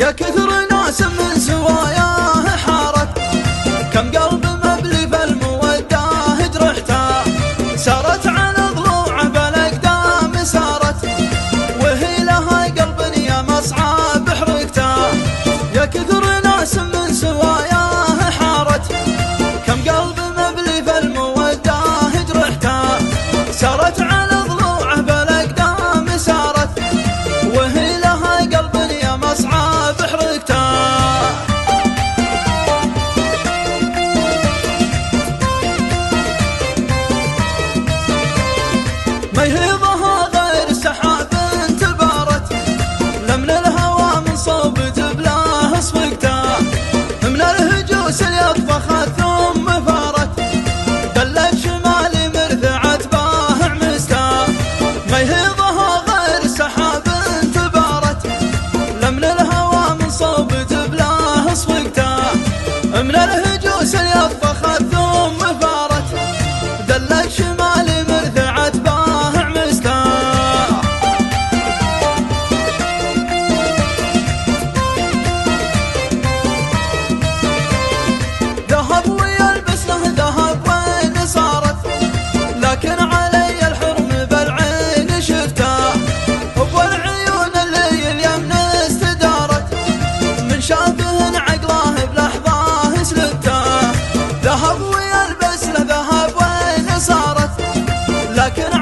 يا كثر ناس من سواياه حارت، كم قلب مبلي فالمودة جرحته، سارت على ضلوعه بالاقدام سارت، وهي لها قلب يا مصعب حرقته. يا كثر ناس من سواياه حارت، كم قلب مبلي فالمودة جرحته، سارت على ضلوعه بالاقدام سارت، وهي لها قلب يا مصعب حرقته. ميهضها غير سحاب تبارت، لمن الهوى من صوب جبلاه صفقته، من الهجوس اليطفخت ثم فارت، دلت شمالي مرثعت باه عمسته. ميهضها غير سحاب تبارت، لمن الهوى من صوب جبلاه صفقته، من الهجوس اليطفخت ثم فارت، دلت شمالي مرثعت باه عمسته. ذهب ويلبس له ذهب وين صارت، لكن علي الحرم بالعين شفته، وبالعيون اللي اليمن استدارت، من شافهن عقله بلحظه سلبته. ذهب ويلبس له ذهب وين صارت، لكن